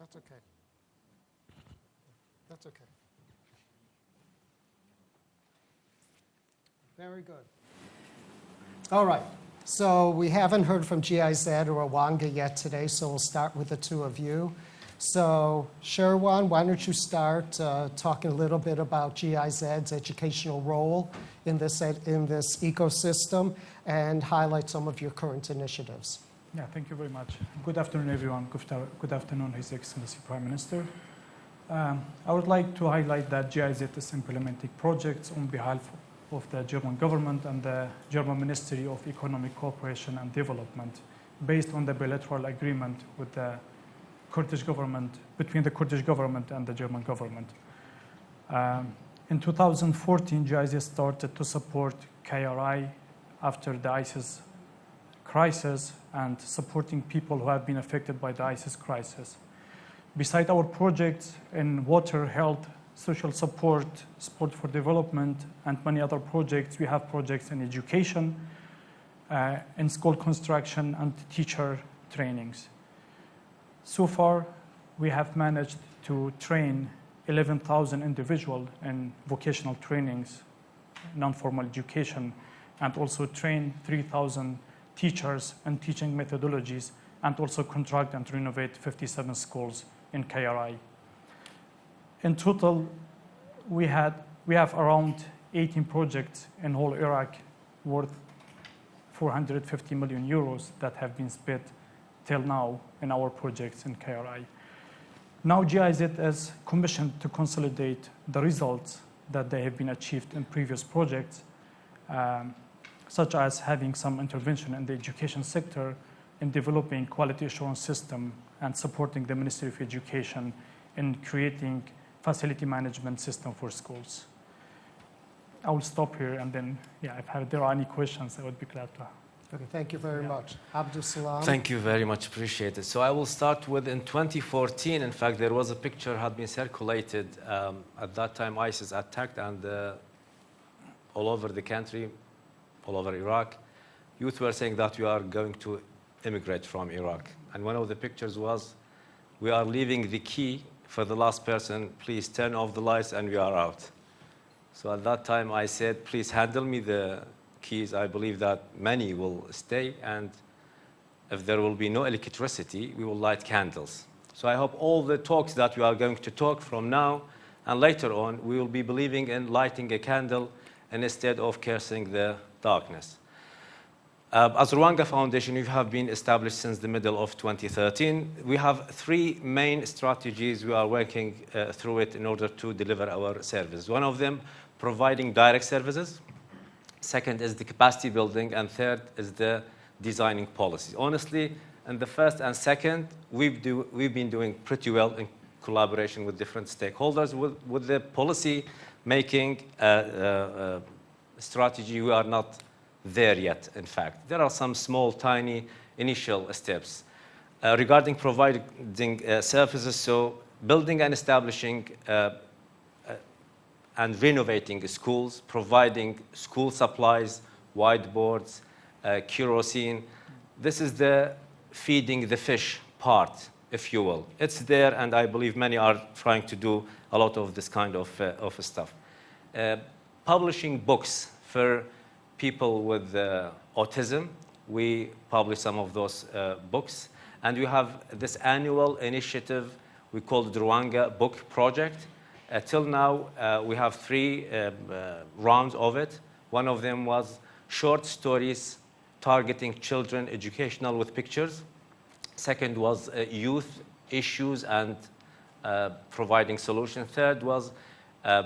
That's okay. That's okay. Very good. All right. So we haven't heard from GIZ or Awanga yet today, so we'll start with the two of you. So Sherwan, why don't you start talking a little bit about GIZ's educational role in this ecosystem and highlight some of your current initiatives. Yeah, thank you very much. Good afternoon, everyone. Good afternoon, His Excellency Prime Minister. I would like to highlight that GIZ is implementing projects on behalf of the German government and the German Ministry of Economic Cooperation and Development based on the bilateral agreement with the Kurdish government, between the Kurdish government and the German government. In 2014, GIZ started to support KRI after the ISIS crisis and supporting people who have been affected by the ISIS crisis. Beside our projects in water, health, social support, sport for development, and many other projects, we have projects in education, in school construction, and teacher trainings. So far, we have managed to train 11,000 individuals in vocational trainings, non-formal education, and also train 3,000 teachers in teaching methodologies, and also construct and renovate 57 schools in KRI. In total, we have around 18 projects in whole Iraq worth 450 million euros that have been spent till now in our projects in KRI. Now GIZ is commissioned to consolidate the results that they have been achieved in previous projects, such as having some intervention in the education sector in developing quality assurance system and supporting the Ministry of Education in creating facility management system for schools. I will stop here and then, if there are any questions, I would be glad to. Okay, thank you very much. Abdul Salam. Thank you very much, appreciate it. So I will start with in 2014, in fact, there was a picture had been circulated. At that time, ISIS attacked and all over the country, all over Iraq, youth were saying that we are going to immigrate from Iraq. And one of the pictures was, we are leaving the key for the last person, please turn off the lights and we are out. So at that time I said, please handle me the keys. I believe that many will stay, and if there will be no electricity, we will light candles. So I hope all the talks that we are going to talk from now and later on, we will be believing in lighting a candle instead of cursing the darkness. As Rwanga Foundation, we have been established since the middle of 2013. We have three main strategies we are working through it in order to deliver our service. One of them, providing direct services. Second is the capacity building, and third is the designing policies. Honestly, in the first and second, we've been doing pretty well in collaboration with different stakeholders. With the policy making strategy, we are not there yet, in fact. There are some small, tiny initial steps. Regarding providing services, so building and establishing and renovating schools, providing school supplies, whiteboards, kerosene. This is the feeding the fish part, if you will. It's there, and I believe many are trying to do a lot of this kind of stuff. Publishing books for people with autism. We publish some of those books. And we have this annual initiative we call the Rwanga Book Project. Till now, we have three rounds of it. One of them was short stories targeting children, educational with pictures. Second was youth issues and providing solutions. Third was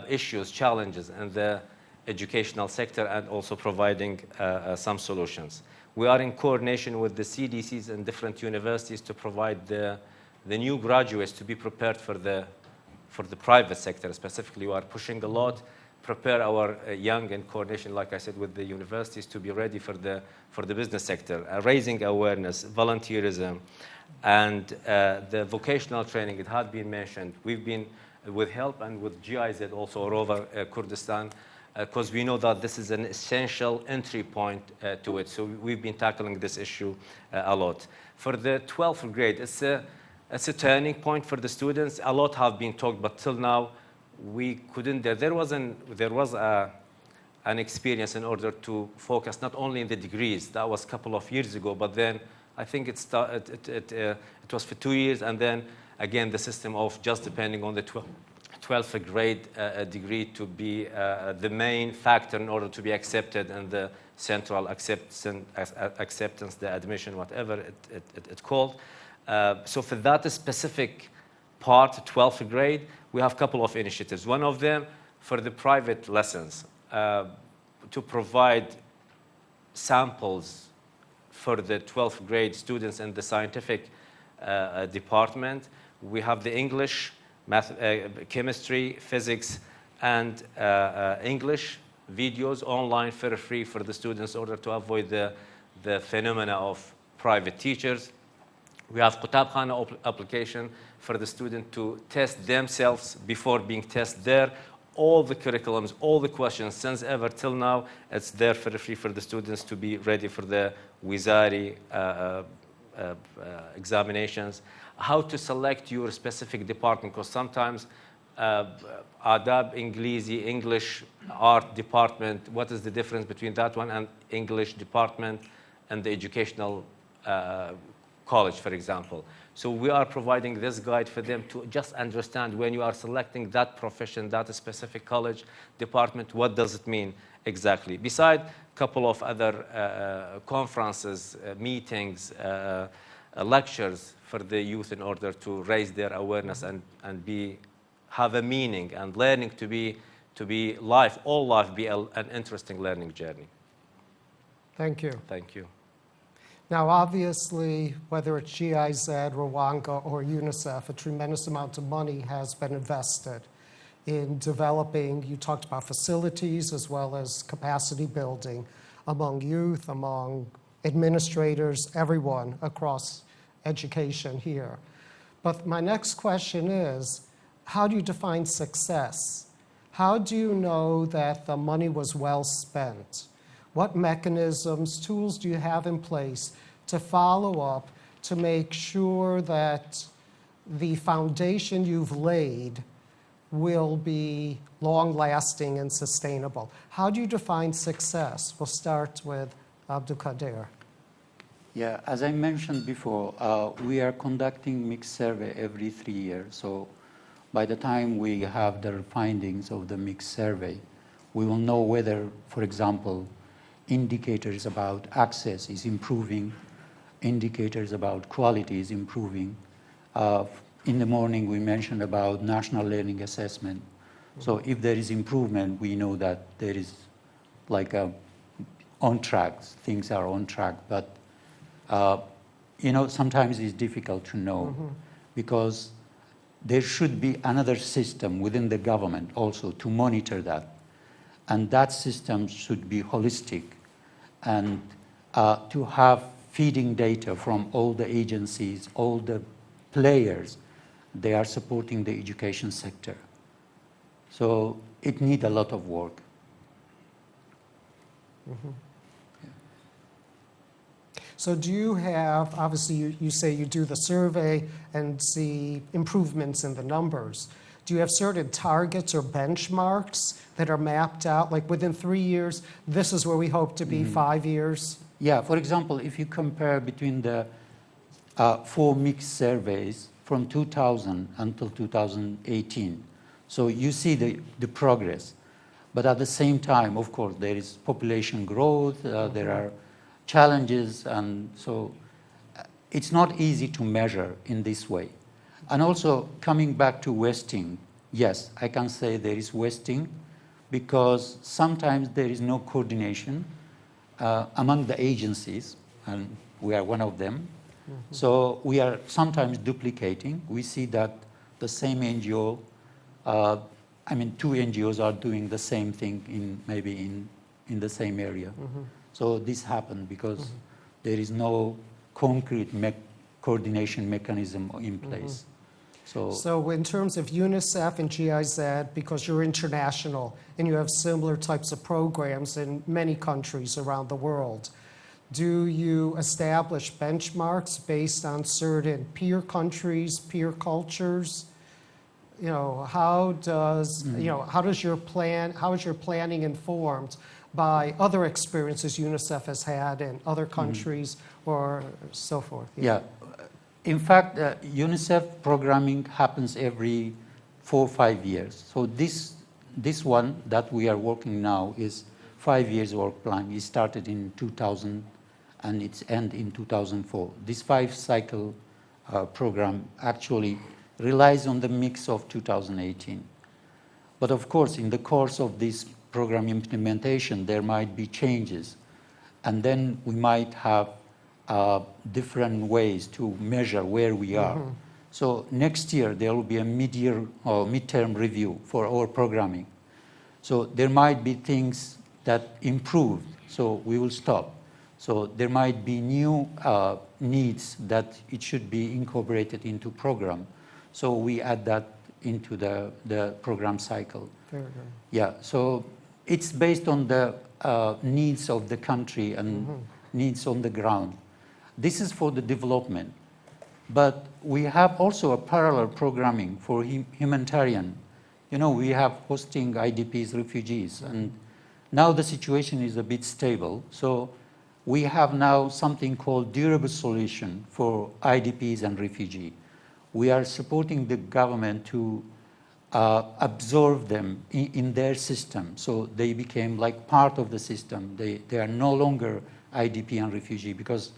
issues, challenges in the educational sector and also providing some solutions. We are in coordination with the CDCs and different universities to provide the new graduates to be prepared for the private sector. Specifically, we are pushing a lot, prepare our young in coordination, like I said, with the universities to be ready for the business sector, raising awareness, volunteerism, and the vocational training. It had been mentioned. We've been with help and with GIZ also all over Kurdistan, because we know that this is an essential entry point to it. So we've been tackling this issue a lot. For the 12th grade, it's It's a turning point for the students. A lot have been talked, but till now, we couldn't. There was an experience in order to focus not only in the degrees. That was a couple of years ago, but then I think it was for 2 years, and then again the system of just depending on the 12th grade degree to be the main factor in order to be accepted, and the central acceptance, the admission, whatever it's called. So for that specific part, 12th grade, we have a couple of initiatives. One of them for the private lessons, to provide samples for the 12th grade students in the scientific department. We have the English, math, chemistry, physics, and English videos online for free for the students in order to avoid the phenomena of private teachers. We have Qutab Khana application for the student to test themselves before being tested there. All the curriculums, all the questions, since ever till now, it's there for free for the students to be ready for the Wizari examinations. How to select your specific department, because sometimes Adab, Inglisi, English, art department, what is the difference between that one and English department and the educational college, for example. So we are providing this guide for them to just understand when you are selecting that profession, that specific college, department, what does it mean exactly. Besides a couple of other conferences, meetings, lectures for the youth in order to raise their awareness and have a meaning, and learning to be life, all life be an interesting learning journey. Thank you. Thank you. Now, obviously, whether it's GIZ, Rwanda, or UNICEF, a tremendous amount of money has been invested in developing, you talked about facilities as well as capacity building among youth, among administrators, everyone across education here. But my next question is, how do you define success? How do you know that the money was well spent? What mechanisms, tools do you have in place to follow up to make sure that the foundation you've laid will be long-lasting and sustainable? How do you define success? We'll start with Abdul Qadir. Yeah, as I mentioned before, we are conducting mixed survey every 3 years. So by the time we have the findings of the mixed survey, we will know whether, for example, indicators about access is improving, indicators about quality is improving. In the morning, we mentioned about national learning assessment. So if there is improvement, we know that there is like on track, things are on track. But, sometimes it's difficult to know because there should be another system within the government also to monitor that. And that system should be holistic and to have feeding data from all the agencies, all the players, they are supporting the education sector. So it needs a lot of work. Mm-hmm. Yeah. So do you have, obviously you say you do the survey and see improvements in the numbers. Do you have certain targets or benchmarks that are mapped out? Like within 3 years, this is where we hope to be 5 years? Yeah, for example, if you compare between the 4 mixed surveys from 2000 until 2018, so you see the progress. But at the same time, of course, there is population growth, there are challenges, and so it's not easy to measure in this way. And also, coming back to wasting, yes, I can say there is wasting because sometimes there is no coordination among the agencies, and we are one of them. So we are sometimes duplicating. We see that the same NGO, two NGOs are doing the same thing in the same area. So this happened because there is no concrete coordination mechanism in place. So in terms of UNICEF and GIZ, because you're international and you have similar types of programs in many countries around the world, do you establish benchmarks based on certain peer countries, peer cultures? You know, how does your planning informed by other experiences UNICEF has had in other countries or so forth? Yeah. In fact, UNICEF programming happens every 4 or 5 years. So this one that we are working now is 5 years work plan. It started in 2000 and it's end in 2004. This 5-cycle program actually relies on the mix of 2018. But of course, in the course of this program implementation, there might be changes. And then we might have different ways to measure where we are. So next year, there will be a mid-year or midterm review for our programming. So there might be things that improved, so we will stop. So there might be new needs that it should be incorporated into program. So we add that into the program cycle. Very good. Yeah, so it's based on the needs of the country and needs on the ground. This is for the development. But we have also a parallel programming for humanitarian. You know, we have hosting IDPs, refugees, and now the situation is a bit stable. So we have now something called durable solution for IDPs and refugees. We are supporting the government to absorb them in their system. So they became like part of the system. They are no longer IDP and refugee because,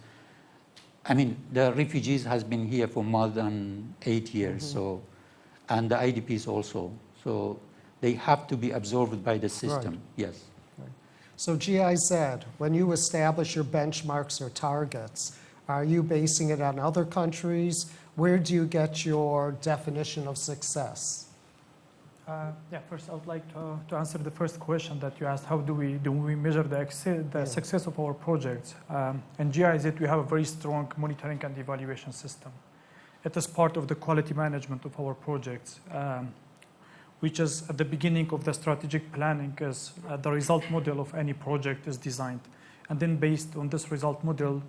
I mean, the refugees has been here for more than 8 years. So, and the IDPs also. So they have to be absorbed by the system. Right. Yes. So GIZ, when you establish your benchmarks or targets, are you basing it on other countries? Where do you get your definition of success? First I would like to answer the first question that you asked. How do we measure the success of our projects? In GIZ, we have a very strong monitoring and evaluation system. It is part of the quality management of our projects, which is at the beginning of the strategic planning is the result model of any project is designed. And then based on this result model,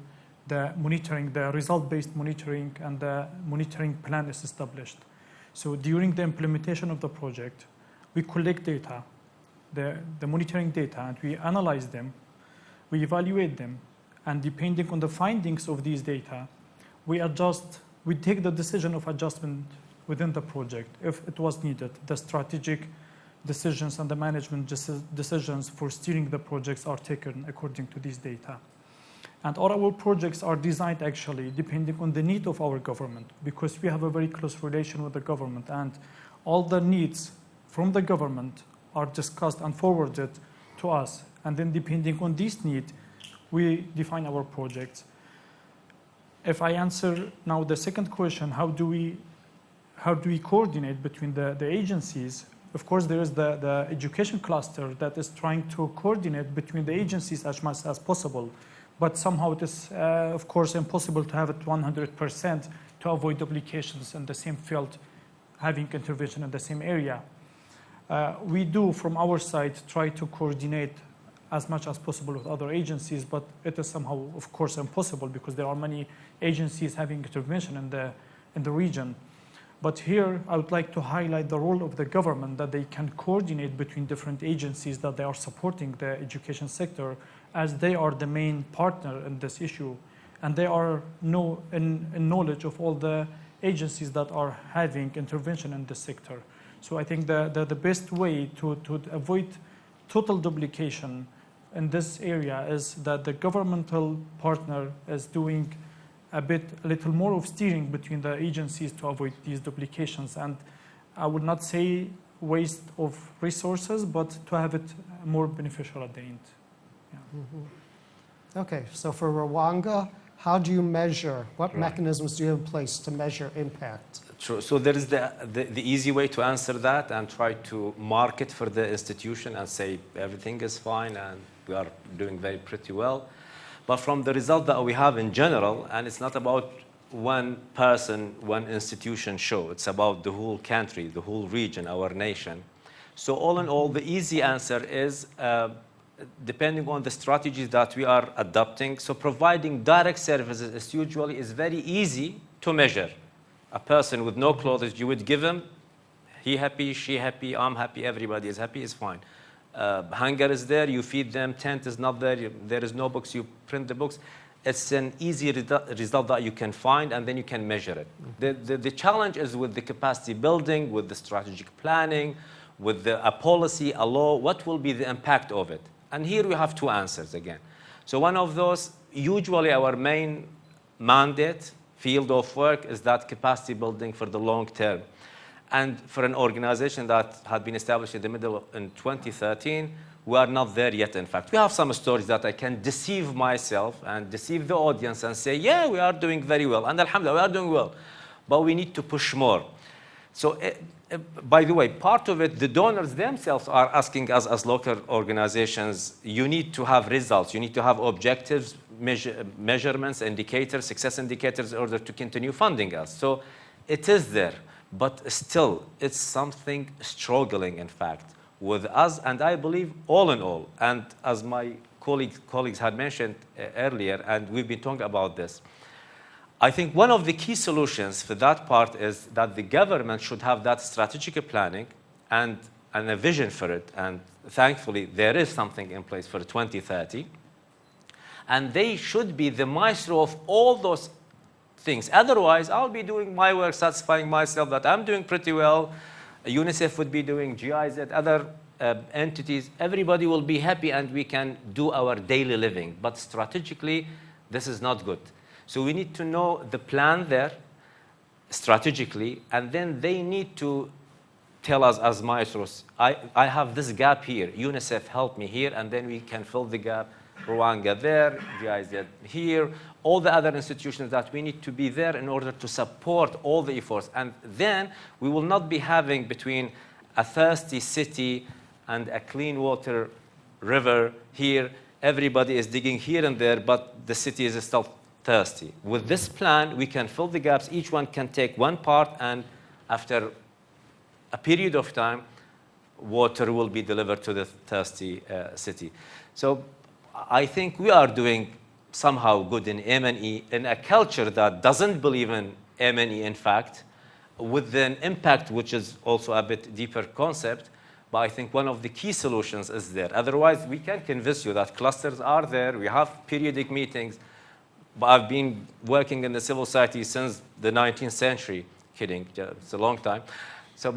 the result-based monitoring and the monitoring plan is established. So during the implementation of the project, we collect data, the monitoring data, and we analyze them, we evaluate them, and depending on the findings of these data, we take the decision of adjustment within the project if it was needed. The strategic decisions and the management decisions for steering the projects are taken according to these data. And all our projects are designed actually depending on the need of our government, because we have a very close relation with the government, and all the needs from the government are discussed and forwarded to us. And then depending on this need, we define our projects. If I answer now the second question, how do we coordinate between the agencies? Of course, there is the education cluster that is trying to coordinate between the agencies as much as possible. But somehow it is, of course, impossible to have it 100% to avoid duplications in the same field, having intervention in the same area. We do, from our side, try to coordinate as much as possible with other agencies, but it is somehow, of course, impossible because there are many agencies having intervention in the region. But here, I would like to highlight the role of the government, that they can coordinate between different agencies that they are supporting the education sector, as they are the main partner in this issue. And they are in knowledge of all the agencies that are having intervention in this sector. So I think the best way to avoid total duplication in this area is that the governmental partner is doing a little more of steering between the agencies to avoid these duplications. And I would not say waste of resources, but to have it more beneficial at the end. Yeah. Okay, so for Rwanda, how do you measure? What mechanisms do you have in place to measure impact? True. So there is the easy way to answer that and try to market for the institution and say everything is fine and we are doing pretty well. But from the result that we have in general, and it's not about one person, one institution show, it's about the whole country, the whole region, our nation. So all in all, the easy answer is depending on the strategies that we are adopting. So providing direct services is very easy to measure. A person with no clothes, you would give him, he happy, she happy, I'm happy, everybody is happy, is fine. Hunger is there, you feed them. Tent is not there, there is no books, you print the books. It's an easy result that you can find, and then you can measure it. The challenge is with the capacity building, with the strategic planning, with a policy, a law. What will be the impact of it? And here we have two answers again. So one of those, usually our main mandate, field of work, is that capacity building for the long term. And for an organization that had been established in 2013, we are not there yet, in fact. We have some stories that I can deceive myself and deceive the audience and say, yeah, we are doing very well. And alhamdulillah, we are doing well. But we need to push more. So, by the way, part of it, the donors themselves are asking us as local organizations, you need to have results. You need to have objectives, measurements, indicators, success indicators in order to continue funding us. So it is there. But still, it's something struggling, in fact, with us, and I believe all in all, and as my colleagues had mentioned earlier, and we've been talking about this, I think one of the key solutions for that part is that the government should have that strategic planning and a vision for it, and thankfully there is something in place for 2030, and they should be the maestro of all those things. Otherwise, I'll be doing my work, satisfying myself that I'm doing pretty well. UNICEF would be doing, GIZ, other entities. Everybody will be happy and we can do our daily living. But strategically, this is not good. So we need to know the plan there strategically, and then they need to tell us as maestros, I have this gap here. UNICEF help me here, and then we can fill the gap. Rwanda there, GIZ here, all the other institutions that we need to be there in order to support all the efforts. And then we will not be having between a thirsty city and a clean water river here. Everybody is digging here and there, but the city is still thirsty. With this plan, we can fill the gaps. Each one can take one part, and after a period of time, water will be delivered to the thirsty city. So I think we are doing somehow good in M&E, in a culture that doesn't believe in M&E, in fact, with an impact which is also a bit deeper concept. But I think one of the key solutions is there. Otherwise, we can convince you that clusters are there. We have periodic meetings. But I've been working in the civil society since the 19th century. Kidding, it's a long time. So,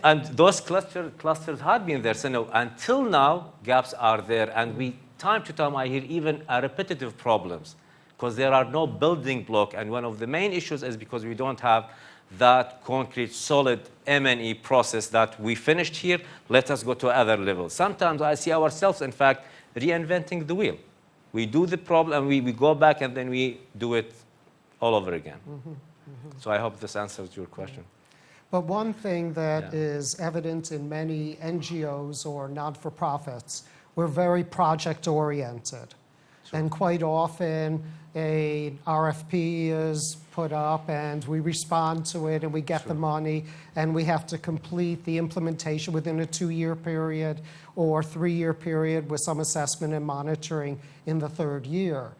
and those clusters had been there. So no, until now, gaps are there, and time to time, I hear even repetitive problems because there are no building block. And one of the main issues is because we don't have that concrete, solid M&E process that we finished here. Let us go to other levels. Sometimes I see ourselves, in fact, reinventing the wheel. We do the problem, we go back, and then we do it all over again. So I hope this answers your question. But one thing that is evident in many NGOs or not-for-profits, we're very project-oriented. Sure. And quite often, a RFP is put up, and we respond to it, and we get the money, and we have to complete the implementation within a 2-year period or 3-year period with some assessment and monitoring in the 3rd year.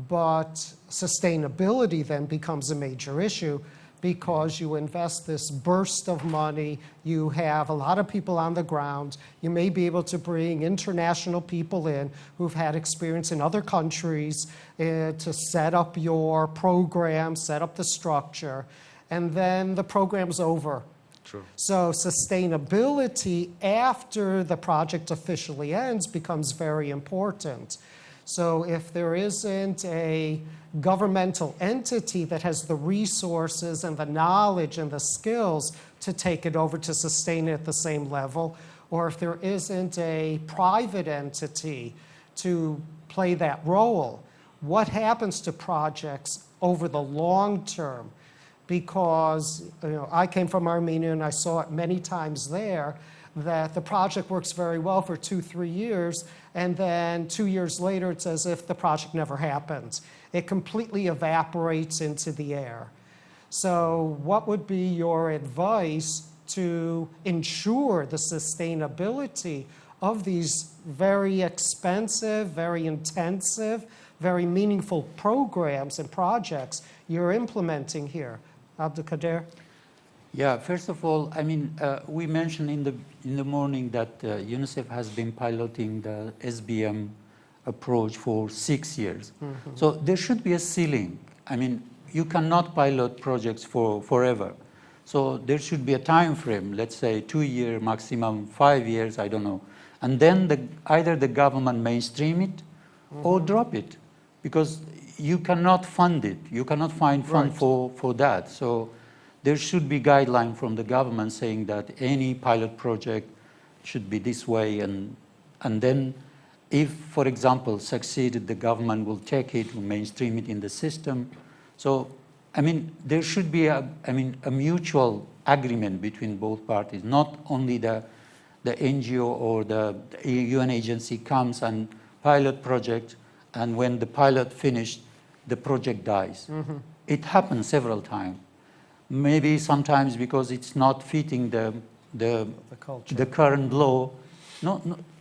But sustainability then becomes a major issue, because you invest this burst of money, you have a lot of people on the ground, you may be able to bring international people in who've had experience in other countries to set up your program, set up the structure, and then the program's over. True. So sustainability after the project officially ends becomes very important. So if there isn't a governmental entity that has the resources and the knowledge and the skills to take it over to sustain it at the same level, or if there isn't a private entity to play that role, what happens to projects over the long term? Because I came from Armenia and I saw it many times there, that the project works very well for 2-3 years, and then 2 years later it's as if the project never happened. It completely evaporates into the air. So what would be your advice to ensure the sustainability of these very expensive, very intensive, very meaningful programs and projects you're implementing here. Abdulkader? Yeah, first of all, I mean, we mentioned in the morning that UNICEF has been piloting the SBM approach for 6 years. So there should be a ceiling. I mean, you cannot pilot projects for forever. So there should be a time frame, let's say 2 years, maximum 5 years, I don't know. And then either the government mainstream it or drop it, because you cannot fund it. You cannot find fund for that. So there should be guideline from the government saying that any pilot project should be this way, and then if, for example, succeeded, the government will take it, will mainstream it in the system. So, I mean, there should be a mutual agreement between both parties, not only the NGO or the UN agency comes and pilot project, and when the pilot finished, the project dies. It happens several times. Maybe sometimes because it's not fitting the current law.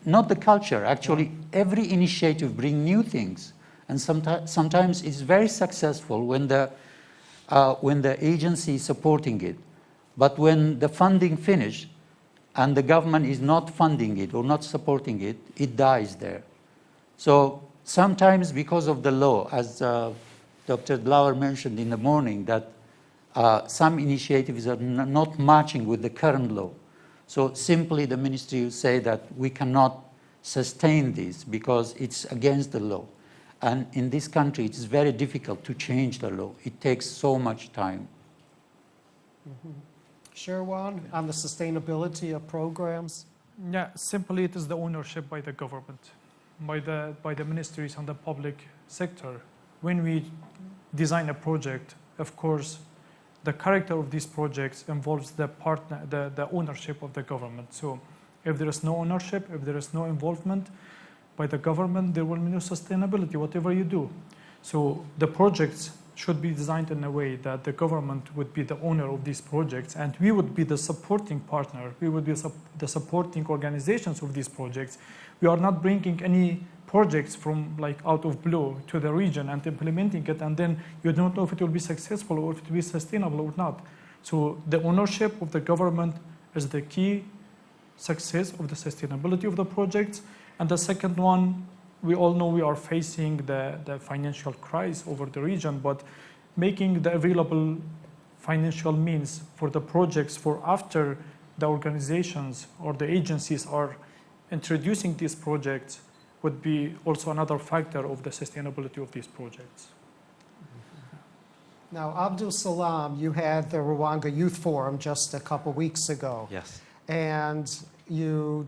Not the culture. Actually, every initiative brings new things, and sometimes it's very successful when the agency is supporting it. But when the funding finished and the government is not funding it or not supporting it, it dies there. So sometimes because of the law, as Dr. Glauer mentioned in the morning, that some initiatives are not matching with the current law. So simply the ministry will say that we cannot sustain this because it's against the law. And in this country, it's very difficult to change the law. It takes so much time. Sherwan, on the sustainability of programs? Yeah, simply it is the ownership by the government, by the ministries and the public sector. When we design a project, of course, the character of these projects involves the ownership of the government. So if there is no ownership, if there is no involvement by the government, there will be no sustainability, whatever you do. So the projects should be designed in a way that the government would be the owner of these projects, and we would be the supporting partner. We would be the supporting organizations of these projects. We are not bringing any projects from out of blue to the region and implementing it, and then you don't know if it will be successful or if it will be sustainable or not. So the ownership of the government is the key success of the sustainability of the projects. And the second one, we all know we are facing the financial crisis over the region, but making the available financial means for the projects for after the organizations or the agencies are introducing these projects would be also another factor of the sustainability of these projects. Now, Abdul Salam, you had the Rwanda Youth Forum just a couple weeks ago. Yes. And you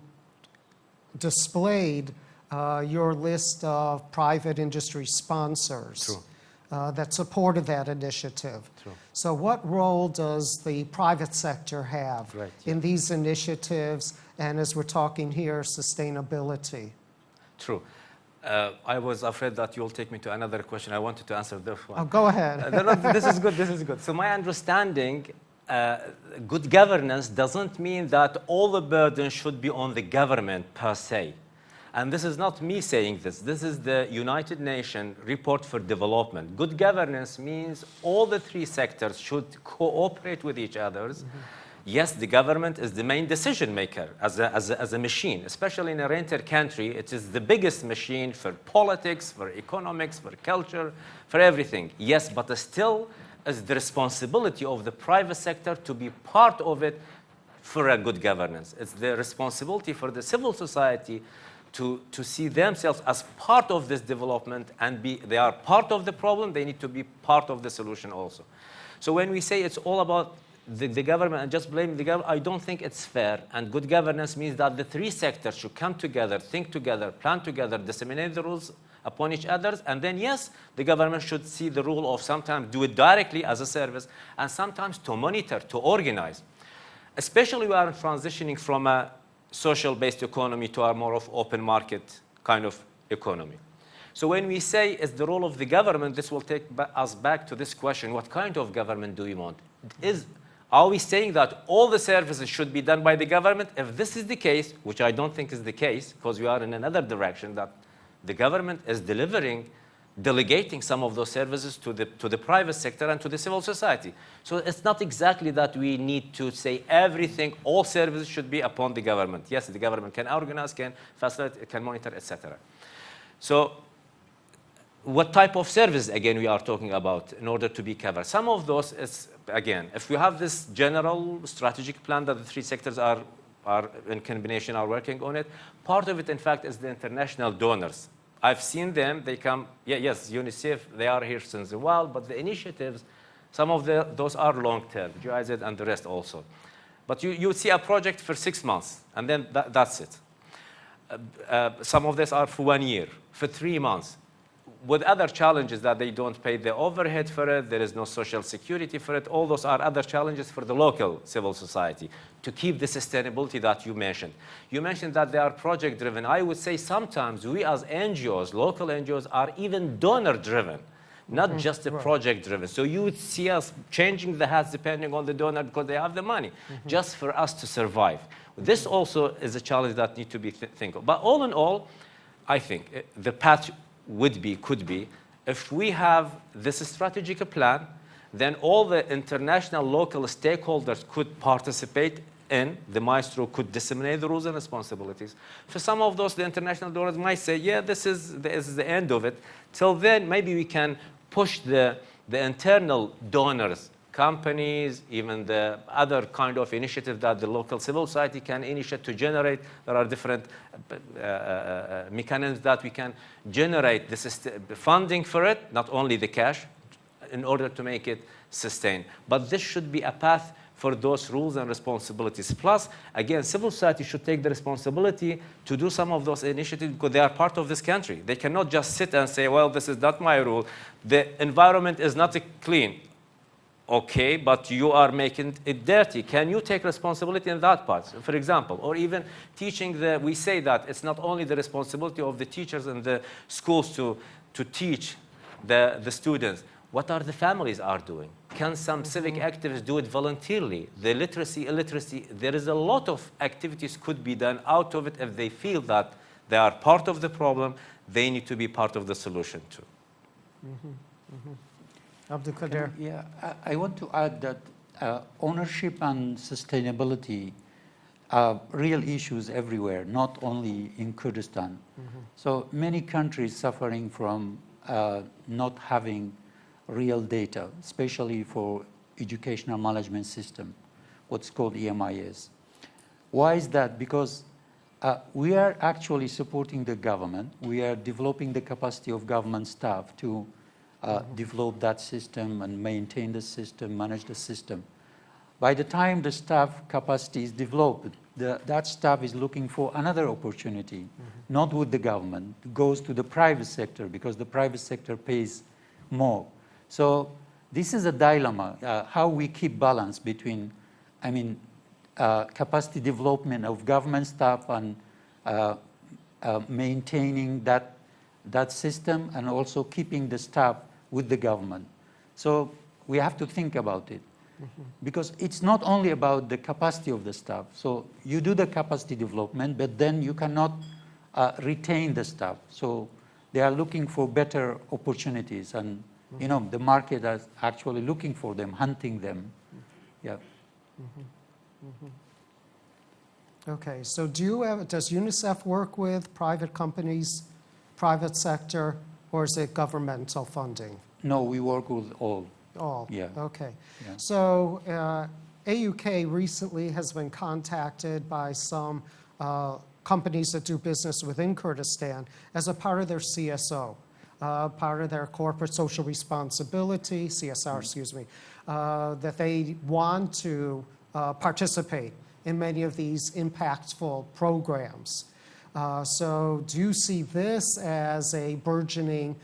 displayed your list of private industry sponsors. True. That supported that initiative. True. So what role does the private sector have in these initiatives, and as we're talking here, sustainability? True. I was afraid that you'll take me to another question. I wanted to answer this one. Oh, go ahead. No, this is good. This is good. So my understanding, good governance doesn't mean that all the burden should be on the government per se. And this is not me saying this. This is the United Nations Report for Development. Good governance means all the three sectors should cooperate with each other. Yes, the government is the main decision maker as a machine, especially in a renter country. It is the biggest machine for politics, for economics, for culture, for everything. Yes, but still is the responsibility of the private sector to be part of it for a good governance. It's the responsibility for the civil society to see themselves as part of this development and they are part of the problem, they need to be part of the solution also. So when we say it's all about the government and just blame the government, I don't think it's fair. And good governance means that the three sectors should come together, think together, plan together, disseminate the rules upon each other. And then, yes, the government should see the role of sometimes do it directly as a service and sometimes to monitor, to organize. Especially we are transitioning from a social-based economy to a more of open market kind of economy. So when we say it's the role of the government, this will take us back to this question, what kind of government do we want? Are we saying that all the services should be done by the government? If this is the case, which I don't think is the case, because we are in another direction, that the government is delegating some of those services to the private sector and to the civil society. So it's not exactly that we need to say everything, all services should be upon the government. Yes, the government can organize, can facilitate, can monitor, etc. So what type of service, again, we are talking about in order to be covered? Some of those is, again, if we have this general strategic plan that the three sectors are in combination are working on it, part of it, in fact, is the international donors. I've seen them, they come, yes, UNICEF, they are here since a while, but the initiatives, some of those are long-term, GIZ and the rest also. But you see a project for 6 months, and then that's it. Some of these are for 1 year, for 3 months, with other challenges that they don't pay the overhead for it, there is no social security for it. All those are other challenges for the local civil society to keep the sustainability that you mentioned. You mentioned that they are project-driven. I would say sometimes we as NGOs, local NGOs, are even donor-driven, not just the project-driven. So you would see us changing the hats depending on the donor because they have the money, just for us to survive. This also is a challenge that needs to be think of. But all in all, I think the path could be, if we have this strategic plan, then all the international local stakeholders could participate in, the maestro could disseminate the rules and responsibilities. For some of those, the international donors might say, yeah, this is the end of it. Till then, maybe we can push the internal donors, companies, even the other kind of initiative that the local civil society can initiate to generate. There are different mechanisms that we can generate the funding for it, not only the cash, in order to make it sustained. But this should be a path for those rules and responsibilities. Plus, again, civil society should take the responsibility to do some of those initiatives because they are part of this country. They cannot just sit and say, well, this is not my rule. The environment is not clean. Okay, but you are making it dirty. Can you take responsibility in that part? For example, or even teaching we say that it's not only the responsibility of the teachers and the schools to teach the students. What are the families are doing? Can some civic activists do it voluntarily? The literacy, illiteracy, there is a lot of activities could be done out of it if they feel that they are part of the problem, they need to be part of the solution too. Abdul Qadir. Yeah, I want to add that ownership and sustainability are real issues everywhere, not only in Kurdistan. So many countries suffering from not having real data, especially for educational management system, what's called EMIS. Why is that? Because we are actually supporting the government. We are developing the capacity of government staff to develop that system and maintain the system, manage the system. By the time the staff capacity is developed, that staff is looking for another opportunity, not with the government. It goes to the private sector because the private sector pays more. So this is a dilemma, how we keep balance between, capacity development of government staff and maintaining that system and also keeping the staff with the government. So we have to think about it because it's not only about the capacity of the staff. So you do the capacity development, but then you cannot retain the staff. So they are looking for better opportunities and the market is actually looking for them, hunting them. Yeah. Okay, so does UNICEF work with private companies, private sector, or is it governmental funding? No, we work with all. All? Yeah. Okay. Yeah. So AUK recently has been contacted by some companies that do business within Kurdistan as a part of their CSO, part of their corporate social responsibility, CSR, excuse me, that they want to participate in many of these impactful programs. So do you see this as a burgeoning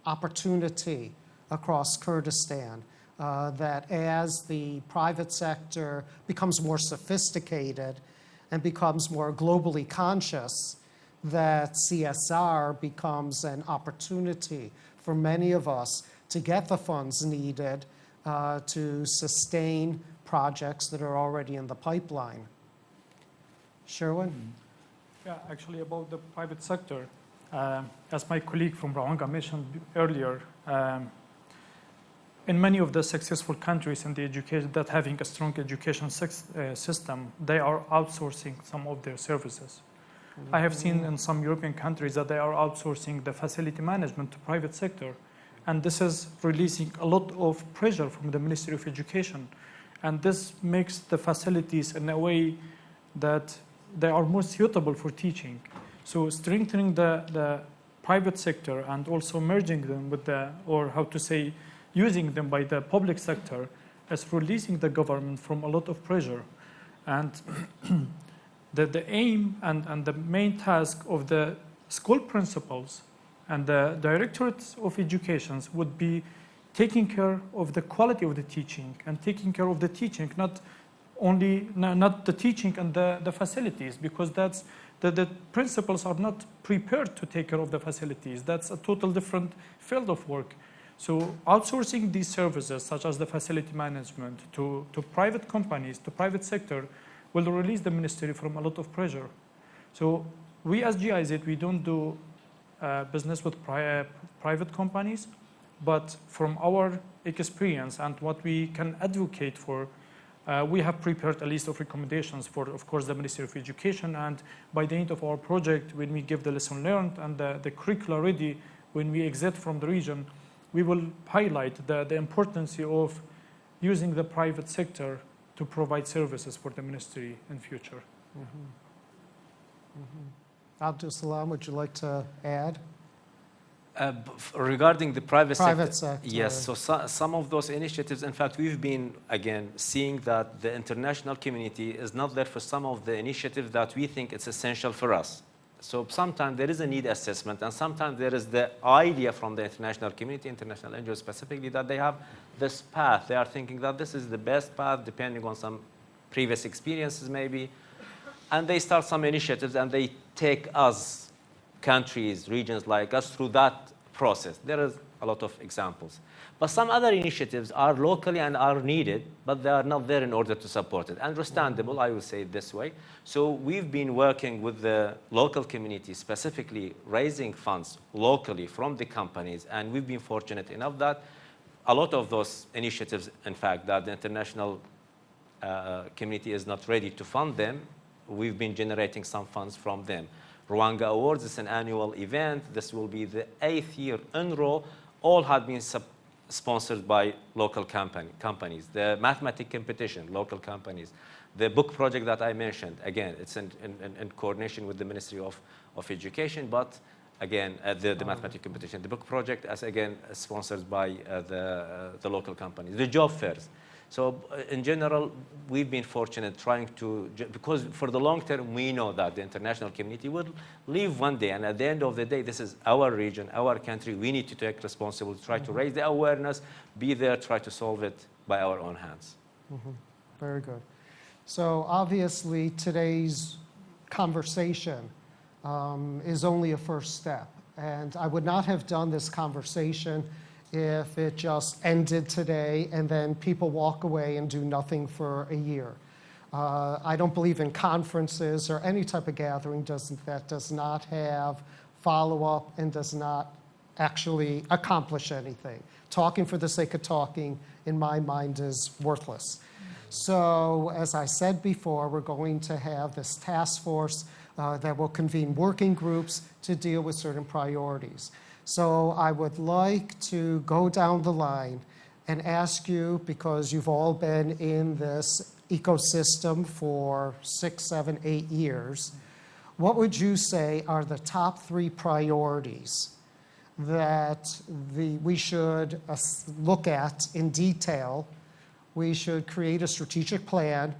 opportunity across Kurdistan, that as the private sector becomes more sophisticated and becomes more globally conscious, that CSR becomes an opportunity for many of us to get the funds needed to sustain projects that are already in the pipeline. Sherwin? Yeah, actually about the private sector, as my colleague from Rwanda mentioned earlier, in many of the successful countries in the education that having a strong education system, they are outsourcing some of their services. I have seen in some European countries that they are outsourcing the facility management to private sector, and this is releasing a lot of pressure from the Ministry of Education, and this makes the facilities in a way that they are more suitable for teaching. So strengthening the private sector and also merging them with using them by the public sector is releasing the government from a lot of pressure. And the aim and the main task of the school principals and the directorates of education would be taking care of the quality of the teaching and taking care of the teaching, not the teaching and the facilities, because that's the principals are not prepared to take care of the facilities. That's a total different field of work. So outsourcing these services, such as the facility management, to private companies, to private sector, will release the ministry from a lot of pressure. So we as GIZ, we don't do business with private companies, but from our experience and what we can advocate for, we have prepared a list of recommendations for, of course, the Ministry of Education. And by the end of our project, when we give the lesson learned and the curricula ready, when we exit from the region, we will highlight the importance of using the private sector to provide services for the ministry in future. Abdul Salam, would you like to add? Regarding the private sector, yes, so some of those initiatives, in fact, we've been, again, seeing that the international community is not there for some of the initiatives that we think it's essential for us. So sometimes there is a need assessment, and sometimes there is the idea from the international community, international NGOs specifically, that they have this path. They are thinking that this is the best path, depending on some previous experiences maybe, and they start some initiatives, and they take us, countries, regions like us, through that process. There is a lot of examples. But some other initiatives are locally and are needed, but they are not there in order to support it. Understandable, I will say it this way. So we've been working with the local community, specifically raising funds locally from the companies, and we've been fortunate enough that a lot of those initiatives, in fact, that the international community is not ready to fund them, we've been generating some funds from them. Rwanda Awards is an annual event. This will be the 8th year in a row. All had been sponsored by local companies. The mathematics competition, local companies. The book project that I mentioned, again, it's in coordination with the Ministry of Education, but again, the mathematics competition. The book project, as again, sponsored by the local companies. The job fairs. So in general, we've been fortunate trying to, because for the long term, we know that the international community will leave one day. And at the end of the day, this is our region, our country. We need to take responsibility, try to raise the awareness, be there, try to solve it by our own hands. Very good. So obviously, today's conversation is only a first step. And I would not have done this conversation if it just ended today and then people walk away and do nothing for a year. I don't believe in conferences or any type of gathering that does not have follow-up and does not actually accomplish anything. Talking for the sake of talking, in my mind, is worthless. So, as I said before, we're going to have this task force that will convene working groups to deal with certain priorities. So I would like to go down the line and ask you, because you've all been in this ecosystem for 6, 7, 8 years, what would you say are the top 3 priorities that we should look at in detail? We should create a strategic plan.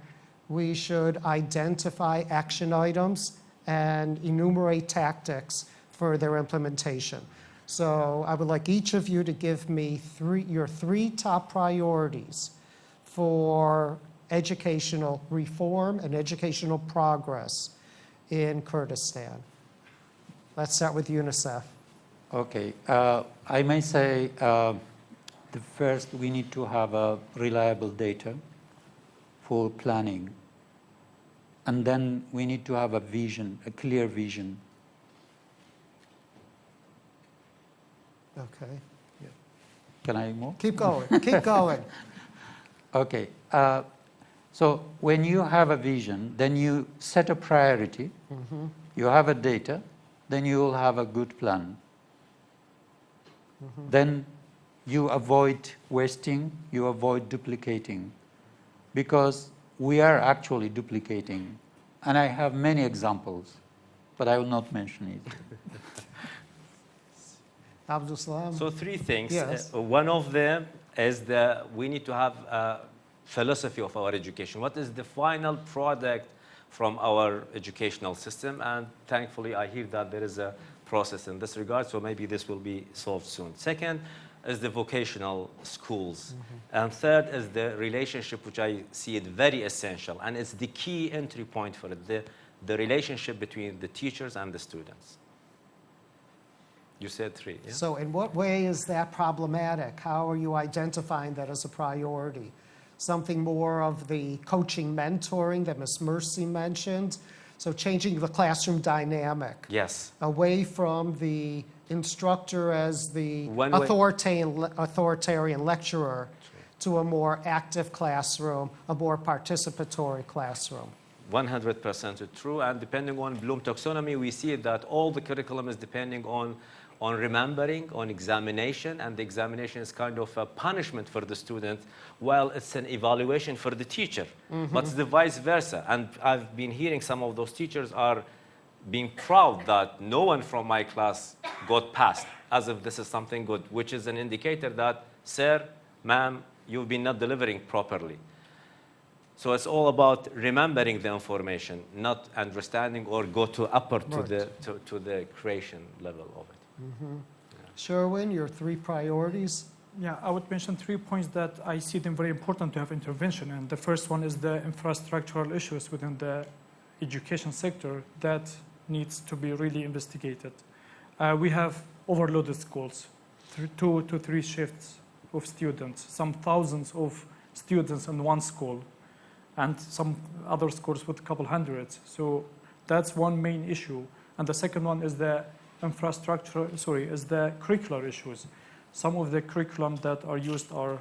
We should identify action items and enumerate tactics for their implementation. So I would like each of you to give me your 3 top priorities for educational reform and educational progress in Kurdistan. Let's start with UNICEF. Okay. I may say the first, we need to have a reliable data for planning. And then we need to have a vision, a clear vision. Okay. Can I move? Keep going. Keep going. Okay. So when you have a vision, then you set a priority, you have a data, then you will have a good plan. Then you avoid wasting, you avoid duplicating, because we are actually duplicating. And I have many examples, but I will not mention it. Abdul Salam? So three things. Yes. One of them is that we need to have a philosophy of our education. What is the final product from our educational system? And thankfully, I hear that there is a process in this regard, so maybe this will be solved soon. Second is the vocational schools. And third is the relationship, which I see it very essential, and it's the key entry point for it, the relationship between the teachers and the students. You said three, yeah? So in what way is that problematic? How are you identifying that as a priority? Something more of the coaching mentoring that Ms. Mercy mentioned? So changing the classroom dynamic Yes. away from the instructor as the One way- authoritarian lecturer to a more active classroom, a more participatory classroom. 100% true, and depending on Bloom taxonomy, we see that all the curriculum is depending on remembering, on examination, and the examination is kind of a punishment for the student, while it's an evaluation for the teacher. But it's the vice versa, and I've been hearing some of those teachers are being proud that no one from my class got passed, as if this is something good, which is an indicator that, sir, ma'am, you've been not delivering properly. So it's all about remembering the information, not understanding or go to upper to the creation level of it. Sherwin, your three priorities? Yeah, I would mention 3 points that I see them very important to have intervention. And the first one is the infrastructural issues within the education sector that needs to be really investigated. We have overloaded schools, 2 to 3 shifts of students, some thousands of students in one school, and some other schools with a couple hundreds. So that's one main issue. And the second one is the is the curricular issues. Some of the curriculum that are used are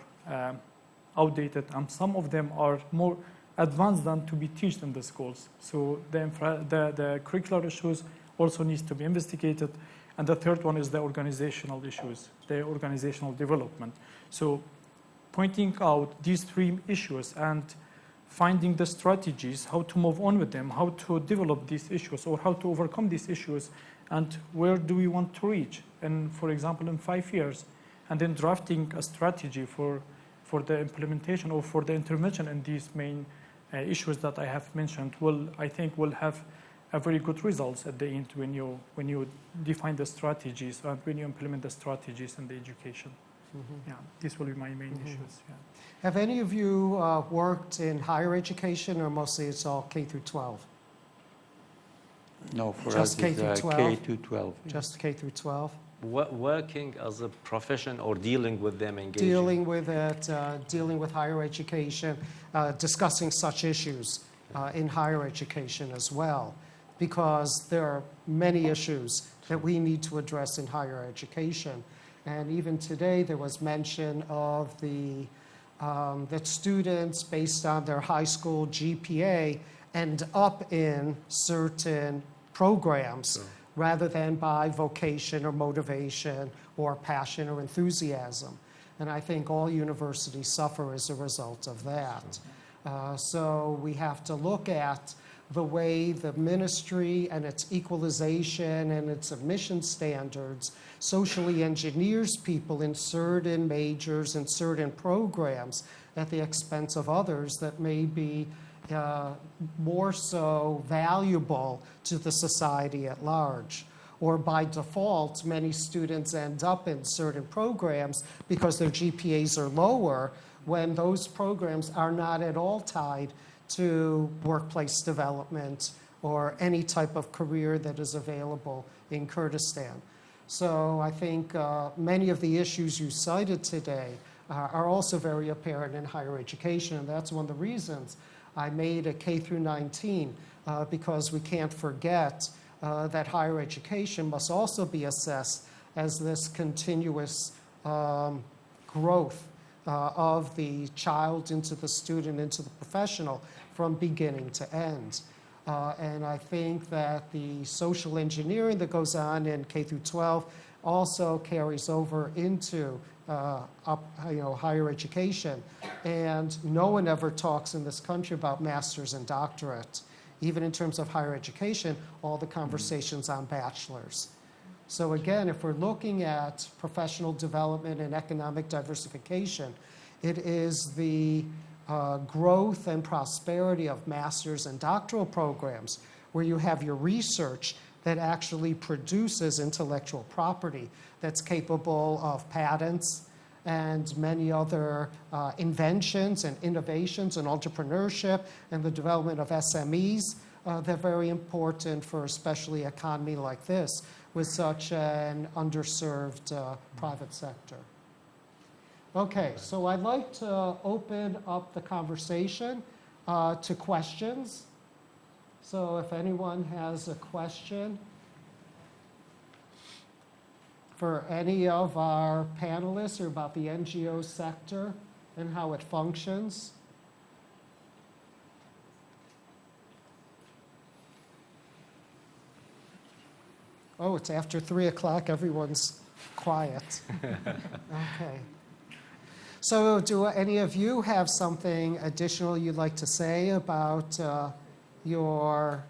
outdated, and some of them are more advanced than to be taught in the schools. So the curricular issues also needs to be investigated. And the third one is the organizational issues, the organizational development. So pointing out these 3 issues and finding the strategies, how to move on with them, how to develop these issues, or how to overcome these issues, and where do we want to reach, and for example, in 5 years, and then drafting a strategy for the implementation or for the intervention in these main issues that I have mentioned I think will have a very good results at the end when you define the strategies and when you implement the strategies in the education. Yeah, these will be my main issues. Yeah. Have any of you worked in higher education, or mostly it's all K through 12? No, for Just us K it's through 12? K to 12. Just K through 12? Working as a profession or dealing with them, engaging? Dealing with it, dealing with higher education, discussing such issues in higher education as well, because there are many issues that we need to address in higher education. And even today, there was mention of that students, based on their high school GPA, end up in certain programs rather than by vocation or motivation or passion or enthusiasm. And I think all universities suffer as a result of that. So we have to look at the way the ministry and its equalization and its admission standards socially engineers people in certain majors and certain programs at the expense of others that may be more so valuable to the society at large. Or by default, many students end up in certain programs because their GPAs are lower when those programs are not at all tied to workplace development or any type of career that is available in Kurdistan. So I think many of the issues you cited today are also very apparent in higher education. And that's one of the reasons I made a K through 19, because we can't forget that higher education must also be assessed as this continuous growth of the child into the student, into the professional, from beginning to end. And I think that the social engineering that goes on in K through 12 also carries over into higher education. And no one ever talks in this country about master's and doctorate. Even in terms of higher education, all the conversations on bachelor's. So again, if we're looking at professional development and economic diversification, it is the growth and prosperity of master's and doctoral programs where you have your research that actually produces intellectual property that's capable of patents and many other inventions and innovations and entrepreneurship and the development of SMEs. They're very important for especially an economy like this with such an underserved private sector. Okay, so I'd like to open up the conversation to questions. So if anyone has a question for any of our panelists or about the NGO sector and how it functions. Oh, it's after 3 o'clock, everyone's quiet. Okay. So do any of you have something additional you'd like to say about your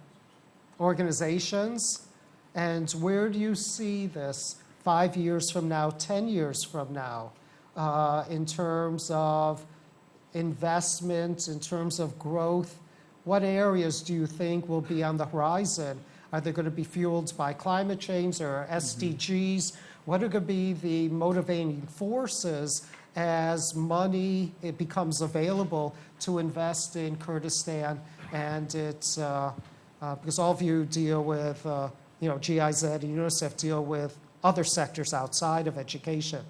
organizations? And where do you see this 5 years from now, 10 years from now, in terms of investment, in terms of growth? What areas do you think will be on the horizon? Are they going to be fueled by climate change or SDGs? What are going to be the motivating forces as money it becomes available to invest in Kurdistan? And it's because all of you deal with, GIZ and UNICEF deal with other sectors outside of education.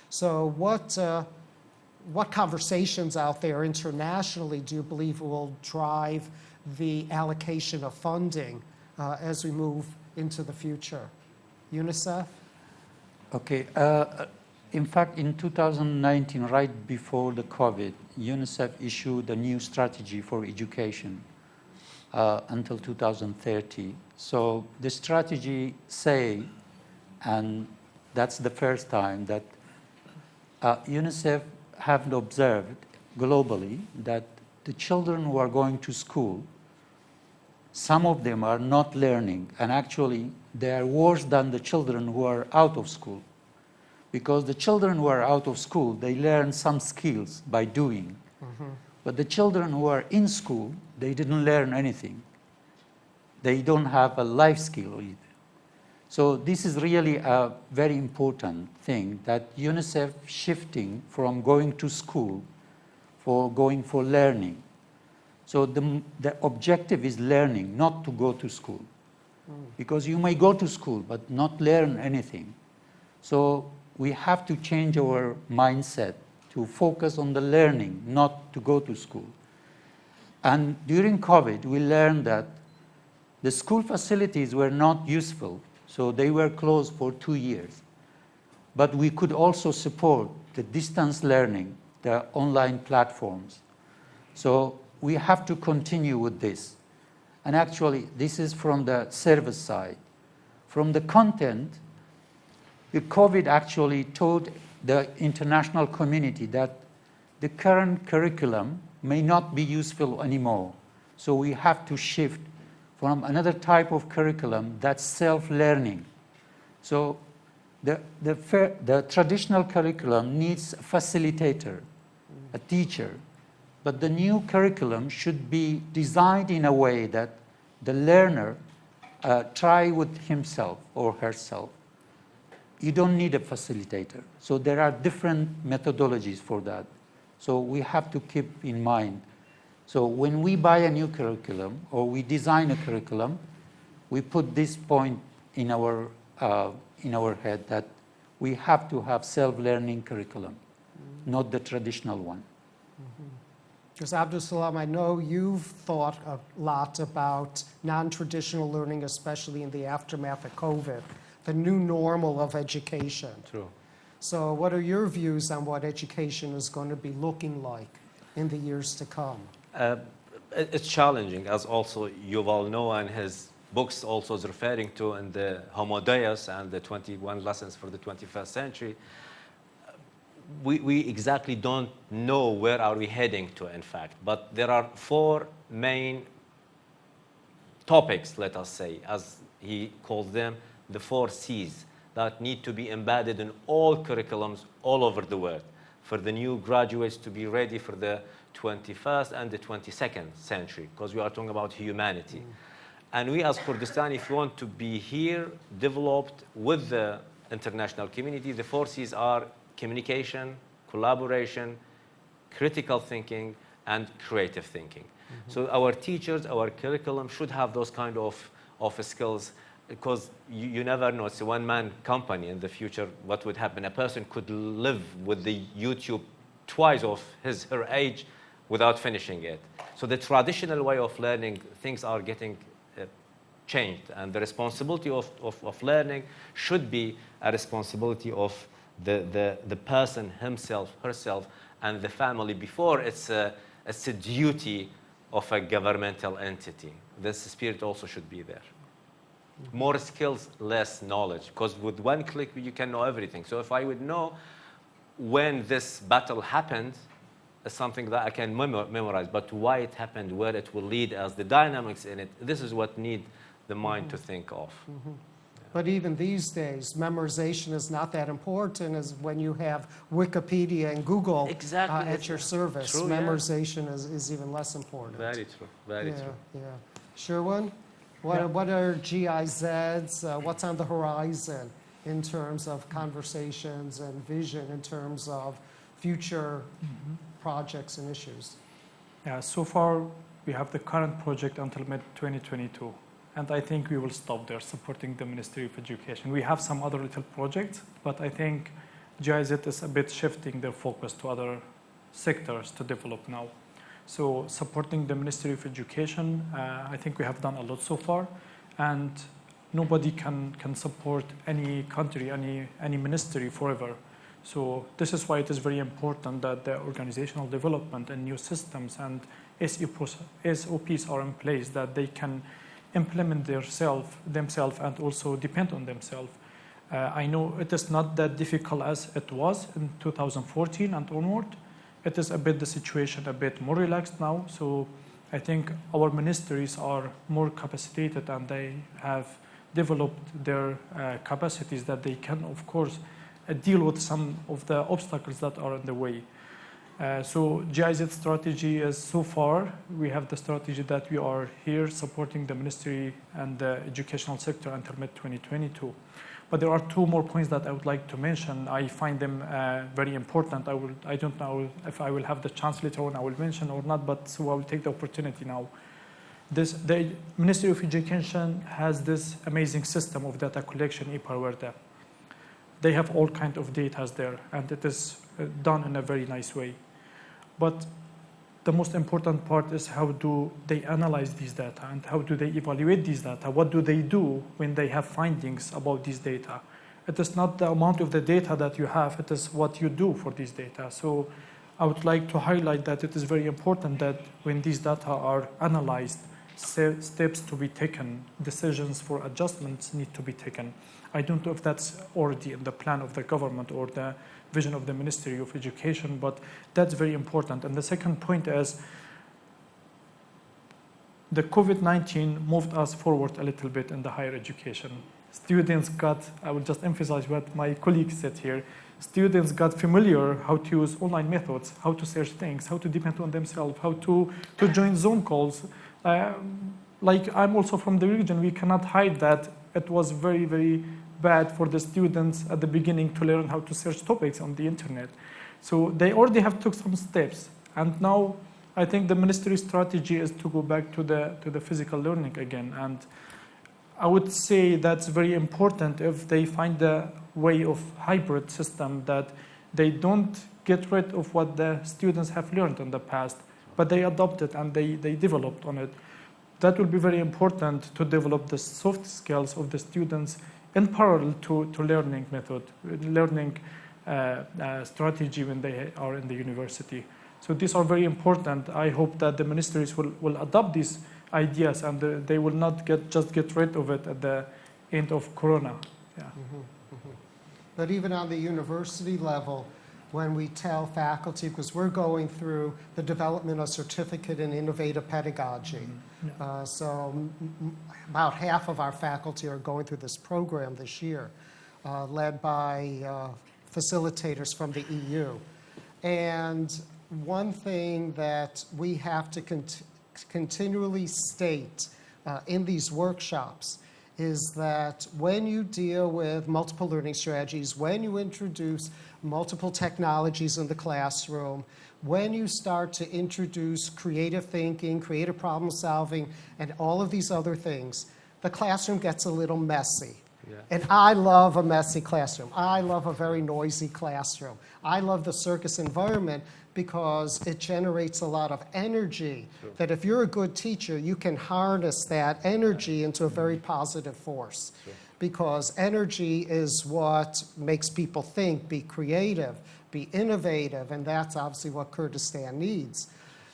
So what conversations out there internationally do you believe will drive the allocation of funding as we move into the future? UNICEF? Okay. In fact, in 2019, right before the COVID, UNICEF issued a new strategy for education until 2030. So the strategy say, and that's the first time that UNICEF have observed globally that the children who are going to school, some of them are not learning, and actually they are worse than the children who are out of school. Because the children who are out of school, they learn some skills by doing. Mm-hmm. But the children who are in school, they didn't learn anything. They don't have a life skill either. So this is really a very important thing, that UNICEF shifting from going to school for going for learning. So the objective is learning, not to go to school. Because you may go to school, but not learn anything. So we have to change our mindset to focus on the learning, not to go to school. And during COVID, we learned that the school facilities were not useful, so they were closed for 2 years. But we could also support the distance learning, the online platforms. So we have to continue with this. And actually, this is from the service side. From the content, the COVID actually told the international community that the current curriculum may not be useful anymore. So we have to shift from another type of curriculum that's self-learning. So the traditional curriculum needs a facilitator, a teacher. But the new curriculum should be designed in a way that the learner try with himself or herself. You don't need a facilitator. So there are different methodologies for that. So we have to keep in mind. So when we buy a new curriculum or we design a curriculum, we put this point in our head that we have to have self-learning curriculum. not the traditional one. Because Abdul Salam, I know you've thought a lot about non-traditional learning, especially in the aftermath of COVID, the new normal of education. True. So what are your views on what education is going to be looking like in the years to come? It's challenging, as also Yuval Noah in his books also is referring to in the Homo Deus and the 21 lessons for the 21st century. We exactly don't know where are we heading to, in fact. But there are 4 main topics, let us say, as he calls them, the 4 C's, that need to be embedded in all curriculums all over the world for the new graduates to be ready for the 21st and the 22nd century, because we are talking about humanity. And we as Kurdistan, if we want to be here, developed with the international community, the 4 C's are communication, collaboration, critical thinking, and creative thinking. So our teachers, our curriculum should have those kind of skills, because you never know. It's a one-man company in the future. What would happen? A person could live with the YouTube twice of her age without finishing it. So the traditional way of learning, things are getting changed, and the responsibility of learning should be a responsibility of the person himself, herself, and the family before it's a duty of a governmental entity. This spirit also should be there. More skills, less knowledge, because with one click you can know everything. So if I would know when this battle happened, it's something that I can memorize, but why it happened, where it will lead us, the dynamics in it, this is what need the mind to think of. But even these days, memorization is not that important as when you have Wikipedia and Google at your service. True, yeah. Memorization is even less important. Very true, very true. Yeah. Sherwin, what are GIZs? What's on the horizon in terms of conversations and vision in terms of future projects and issues? Yeah, so far we have the current project until mid-2022. And I think we will stop there, supporting the Ministry of Education. We have some other little projects, but I think GIZ is a bit shifting their focus to other sectors to develop now. So supporting the Ministry of Education, I think we have done a lot so far, and nobody can support any country, any ministry forever. So this is why it is very important that the organizational development and new systems and SOPs are in place, that they can implement themselves and also depend on themselves. I know it is not that difficult as it was in 2014 and onward. It is the situation a bit more relaxed now. So I think our ministries are more capacitated, and they have developed their capacities that they can, of course, deal with some of the obstacles that are in the way. So GIZ strategy is, so far, we have the strategy that we are here supporting the ministry and the educational sector until mid-2022. But there are 2 more points that I would like to mention. I find them very important. I don't know if I will have the chance later on I will mention or not, but so I will take the opportunity now. The Ministry of Education has this amazing system of data collection, eParwerda. They have all kinds of data there, and it is done in a very nice way. But the most important part is how do they analyze these data, and how do they evaluate these data? What do they do when they have findings about these data? It is not the amount of the data that you have, it is what you do for these data. So I would like to highlight that it is very important that when these data are analyzed, steps to be taken, decisions for adjustments need to be taken. I don't know if that's already in the plan of the government or the vision of the Ministry of Education, but that's very important. And the second point is the COVID-19 moved us forward a little bit in the higher education. Students I will just emphasize what my colleague said here, students got familiar how to use online methods, how to search things, how to depend on themselves, how to join Zoom calls. Like I'm also from the region, we cannot hide that it was very, very bad for the students at the beginning to learn how to search topics on the internet. So they already have took some steps. And now I think the ministry's strategy is to go back to the physical learning again. And I would say that's very important if they find a way of hybrid system, that they don't get rid of what the students have learned in the past, but they adopt it and they developed on it. That will be very important to develop the soft skills of the students in parallel to learning method, learning strategy when they are in the university. So these are very important. I hope that the ministries will adopt these ideas and they will not just get rid of it at the end of Corona. Yeah. But even on the university level, when we tell faculty, because we're going through the development of certificate in innovative pedagogy. About half of our faculty are going through this program this year, led by facilitators from the EU. And one thing that we have to continually state in these workshops is that when you deal with multiple learning strategies, when you introduce multiple technologies in the classroom, when you start to introduce creative thinking, creative problem solving, and all of these other things, the classroom gets a little messy. Yeah. And I love a messy classroom. I love a very noisy classroom. I love the circus environment because it generates a lot of energy. Sure. That if you're a good teacher, you can harness that energy into a very positive force. Sure. Because energy is what makes people think, be creative, be innovative, and that's obviously what Kurdistan needs.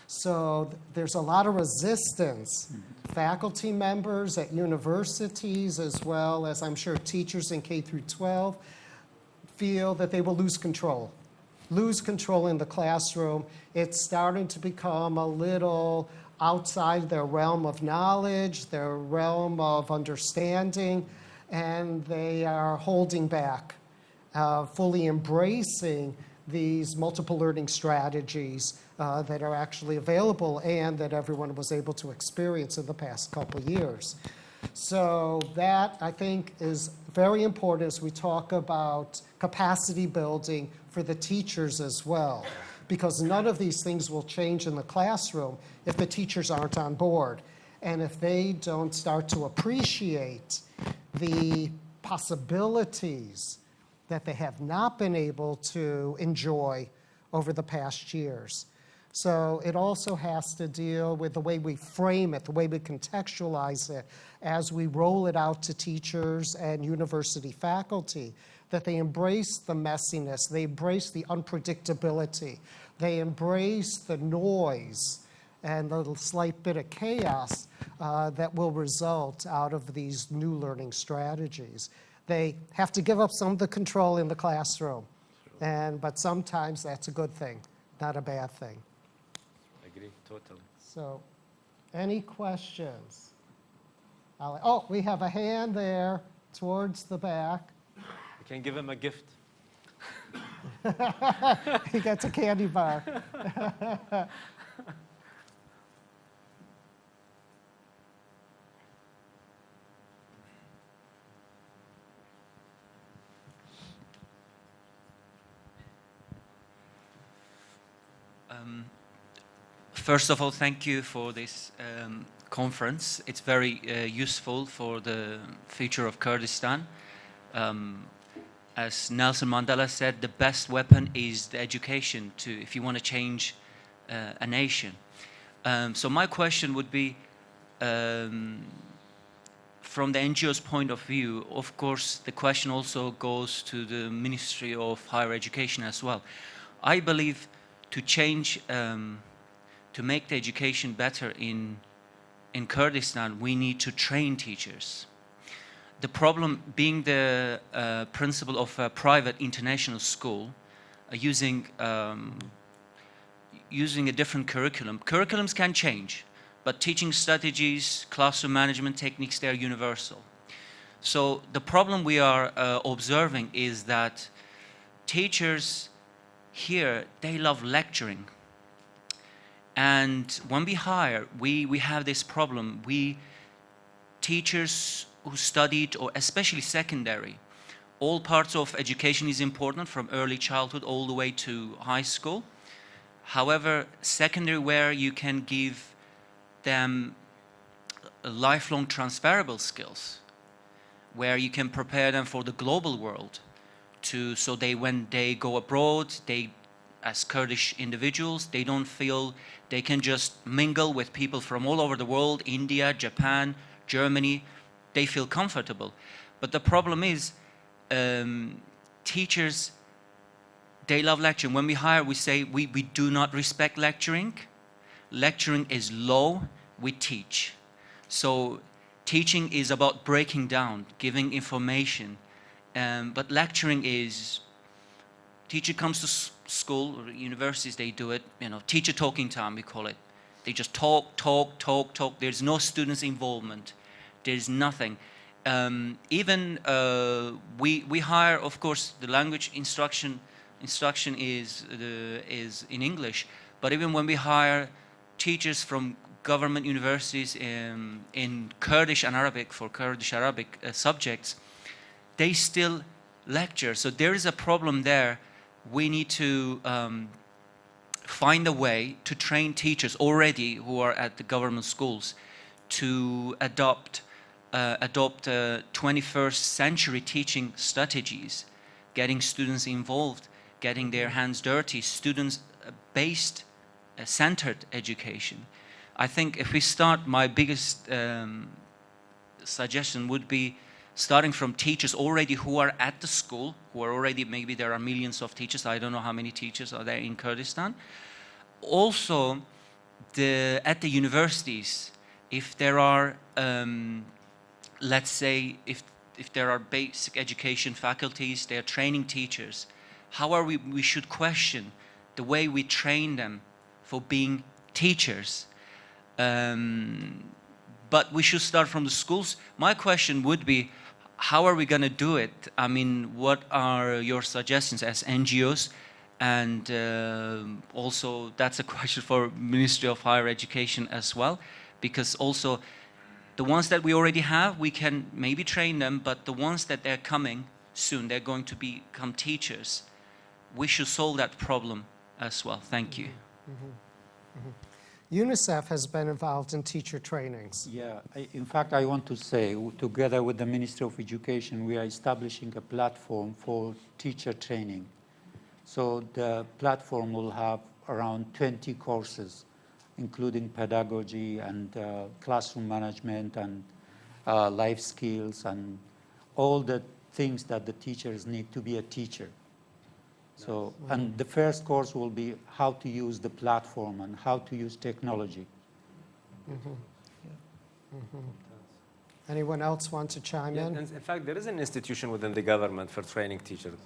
So there's a lot of resistance. Faculty members at universities, as well as I'm sure teachers in K through 12, feel that they will lose control in the classroom. It's starting to become a little outside their realm of knowledge, their realm of understanding, and they are holding back, fully embracing these multiple learning strategies that are actually available and that everyone was able to experience in the past couple years. So that, I think, is very important as we talk about capacity building for the teachers as well, because none of these things will change in the classroom if the teachers aren't on board and if they don't start to appreciate the possibilities that they have not been able to enjoy over the past years. So it also has to deal with the way we frame it, the way we contextualize it as we roll it out to teachers and university faculty, that they embrace the messiness, they embrace the unpredictability, they embrace the noise and the slight bit of chaos that will result out of these new learning strategies. They have to give up some of the control in the classroom, but sometimes that's a good thing, not a bad thing. Agree, totally. So, any questions? Oh, we have a hand there towards the back. You can give him a gift. He gets a candy bar. First of all, thank you for this conference. It's very useful for the future of Kurdistan. As Nelson Mandela said, the best weapon is the education if you want to change a nation. So my question would be, from the NGO's point of view, of course, the question also goes to the Ministry of Higher Education as well. I believe to change, to make the education better in Kurdistan, we need to train teachers. The problem being the principle of a private international school using a different curriculum. Curriculums can change, but teaching strategies, classroom management techniques, they're universal. So the problem we are observing is that teachers here, they love lecturing. And when we hire, we have this problem. Teachers who studied, or especially secondary, all parts of education is important from early childhood all the way to high school. However, secondary, where you can give them lifelong transferable skills, where you can prepare them for the global world, so when they go abroad, they as Kurdish individuals. They don't feel they can just mingle with people from all over the world, India, Japan, Germany. They feel comfortable. But the problem is, teachers, they love lecturing. When we hire, we say we do not respect lecturing. Lecturing is low, we teach. So teaching is about breaking down, giving information. But lecturing is, teacher comes to school or universities, they do it, teacher talking time, we call it. They just talk. There's no students' involvement. There's nothing. Even we hire, of course, the language instruction is in English. But even when we hire teachers from government universities in Kurdish and Arabic, for Kurdish Arabic subjects, they still lecture. So there is a problem there. We need to find a way to train teachers already who are at the government schools to adopt 21st century teaching strategies, getting students involved, getting their hands dirty, students-based, centered education. I think if we start, my biggest suggestion would be starting from teachers already who are at the school, who are already, maybe there are millions of teachers, I don't know how many teachers are there in Kurdistan. Also, at the universities, if there are, let's say, if there are basic education faculties, they are training teachers, how are we should question the way we train them for being teachers. But we should start from the schools. My question would be, how are we going to do it? I mean, what are your suggestions as NGOs? And also, that's a question for Ministry of Higher Education as well, because also the ones that we already have, we can maybe train them, but the ones that they're coming soon, they're going to become teachers. We should solve that problem as well. Thank you. UNICEF has been involved in teacher trainings. Yeah, in fact, I want to say, together with the Ministry of Education, we are establishing a platform for teacher training. So the platform will have around 20 courses, including pedagogy and classroom management and life skills and all the things that the teachers need to be a teacher. So, and the first course will be how to use the platform and how to use technology. Anyone else want to chime in? In fact, there is an institution within the government for training teachers.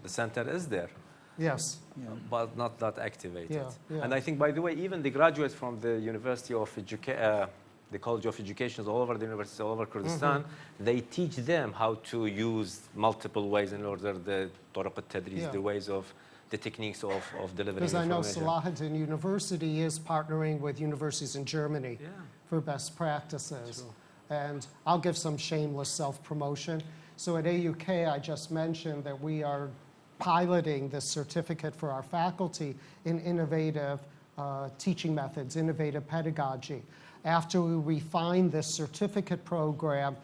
The center is there, Yes. but not that activated. Yeah. And I think, by the way, even the graduates from the University of the College of Education all over the universities, all over Kurdistan, they teach them how to use multiple ways in order the طرق التدريس, the ways of the techniques of delivering Because I know information. Salahuddin University is partnering with universities in Germany for best practices. And I'll give some shameless self-promotion. So at AUK, I just mentioned that we are piloting this certificate for our faculty in innovative teaching methods, innovative pedagogy. After we refine this certificate program,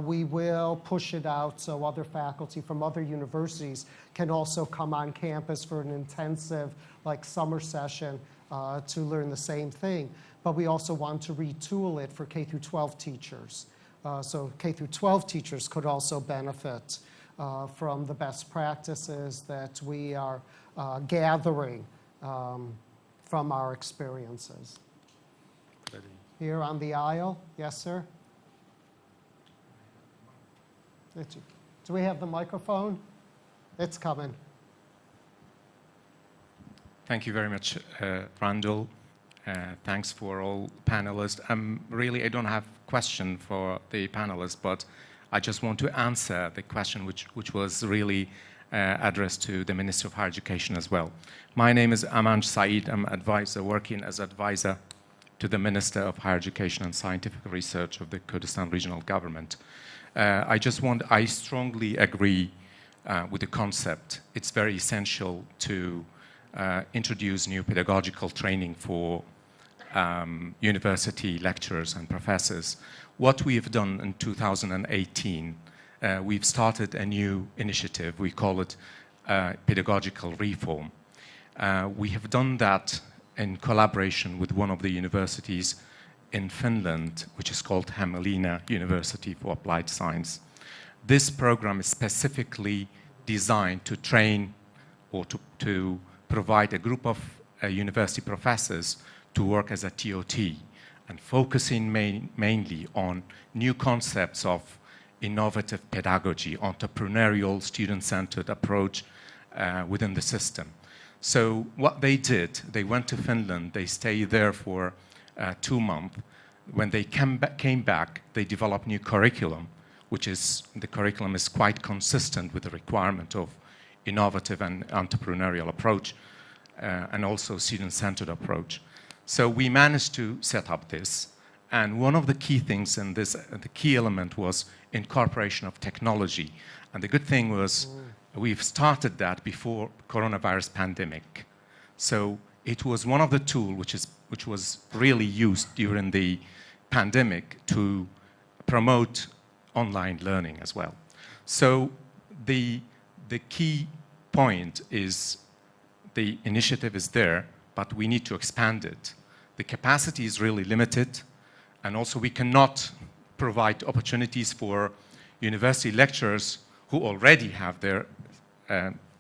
we will push it out so other faculty from other universities can also come on campus for an intensive, like, summer session to learn the same thing. But we also want to retool it for K through 12 teachers. So K through 12 teachers could also benefit from the best practices that we are gathering from our experiences. Here on the aisle, yes, sir? Do we have the microphone? It's coming. Thank you very much, Randall. Thanks for all panelists. I don't have a question for the panelists, but I just want to answer the question which was really addressed to the Minister of Higher Education as well. My name is Aman Saeed. I'm working as advisor to the Minister of Higher Education and Scientific Research of the Kurdistan Regional Government. I strongly agree with the concept. It's very essential to introduce new pedagogical training for university lecturers and professors. What we have done in 2018, we've started a new initiative. We call it pedagogical reform. We have done that in collaboration with one of the universities in Finland, which is called Hämeenlinna University for Applied Science. This program is specifically designed to train or to provide a group of university professors to work as a TOT and focusing mainly on new concepts of innovative pedagogy, entrepreneurial, student-centered approach within the system. So what they did, they went to Finland, they stayed there for 2 months. When they came back, they developed new curriculum, the curriculum is quite consistent with the requirement of innovative and entrepreneurial approach, and also student-centered approach. So we managed to set up this, and one of the key things in this, the key element was incorporation of technology. And the good thing was we've started that before coronavirus pandemic. So it was one of the tools which was really used during the pandemic to promote online learning as well. So the key point is the initiative is there, but we need to expand it. The capacity is really limited, and also we cannot provide opportunities for university lecturers who already have their,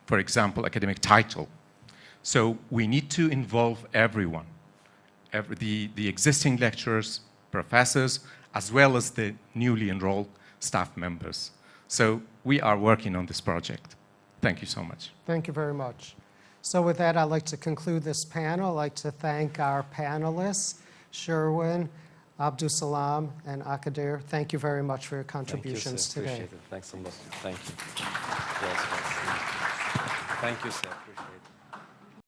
for example, academic title. So we need to involve everyone, the existing lecturers, professors, as well as the newly enrolled staff members. So we are working on this project. Thank you so much. Thank you very much. So with that, I'd like to conclude this panel. I'd like to thank our panelists, Sherwin, Abdusalam, and Akadir. Thank you very much for your contributions today. Appreciate it. Thanks a lot. Thank you. Yes, yes. Thank you, sir.